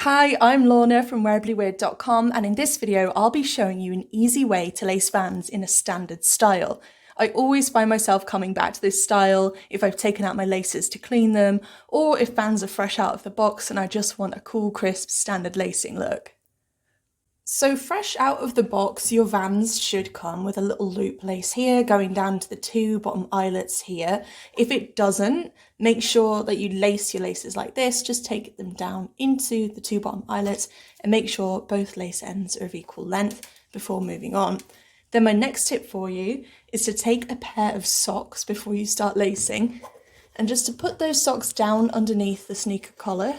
Hi, I'm Lorna from wearablyweird.com, and in this video I'll be showing you an easy way to lace Vans in a standard style. I always find myself coming back to this style if I've taken out my laces to clean them, or if Vans are fresh out of the box and I just want a cool, crisp, standard lacing look. So fresh out of the box, your Vans should come with a little loop lace here going down to the two bottom eyelets here. If it doesn't, make sure that you lace your laces like this. Just take them down into the two bottom eyelets and make sure both lace ends are of equal length before moving on. Then my next tip for you is to take a pair of socks before you start lacing and just to put those socks down underneath the sneaker collar.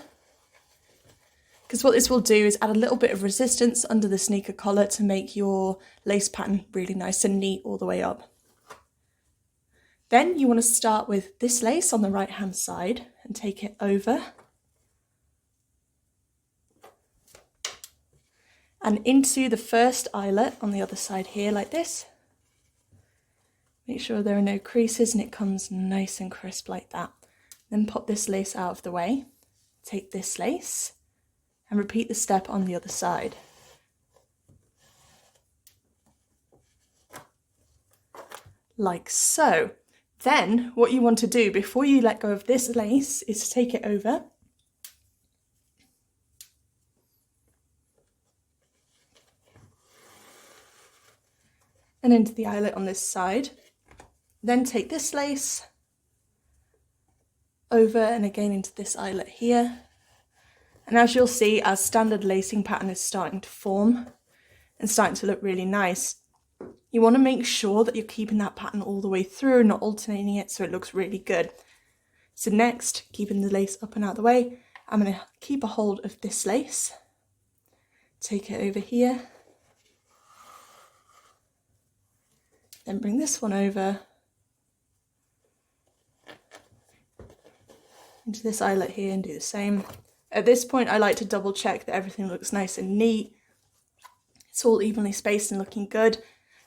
Because what this will do is add a little bit of resistance under the sneaker collar to make your lace pattern really nice and neat all the way up. Then you want to start with this lace on the right hand side and take it over and into the first eyelet on the other side here like this. Make sure there are no creases and it comes nice and crisp like that. Then pop this lace out of the way, take this lace and repeat the step on the other side. Like so. Then what you want to do before you let go of this lace is to take it over and into the eyelet on this side. Then take this lace over and again into this eyelet here. And as you'll see, our standard lacing pattern is starting to form and starting to look really nice. You want to make sure that you're keeping that pattern all the way through, not alternating it so it looks really good. So next, keeping the lace up and out of the way, I'm going to keep a hold of this lace, take it over here, then bring this one over into this eyelet here and do the same. At this point, I like to double check that everything looks nice and neat. It's all evenly spaced and looking good.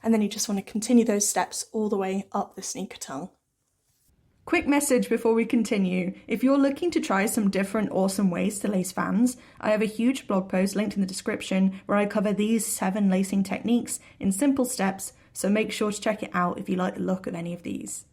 And then you just want to continue those steps all the way up the sneaker tongue. Quick message before we continue. If you're looking to try some different awesome ways to lace Vans, I have a huge blog post linked in the description where I cover these 7 lacing techniques in simple steps, so make sure to check it out if you like the look of any of these.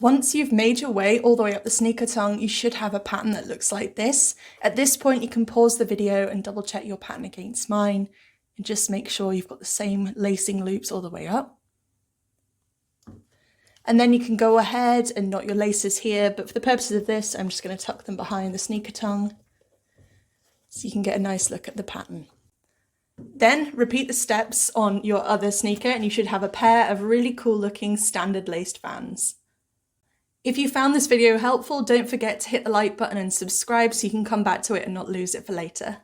Once you've made your way all the way up the sneaker tongue, you should have a pattern that looks like this. At this point, you can pause the video and double check your pattern against mine and just make sure you've got the same lacing loops all the way up. And then you can go ahead and knot your laces here, but for the purposes of this, I'm just going to tuck them behind the sneaker tongue so you can get a nice look at the pattern. Then repeat the steps on your other sneaker and you should have a pair of really cool looking standard laced Vans. If you found this video helpful, don't forget to hit the like button and subscribe so you can come back to it and not lose it for later.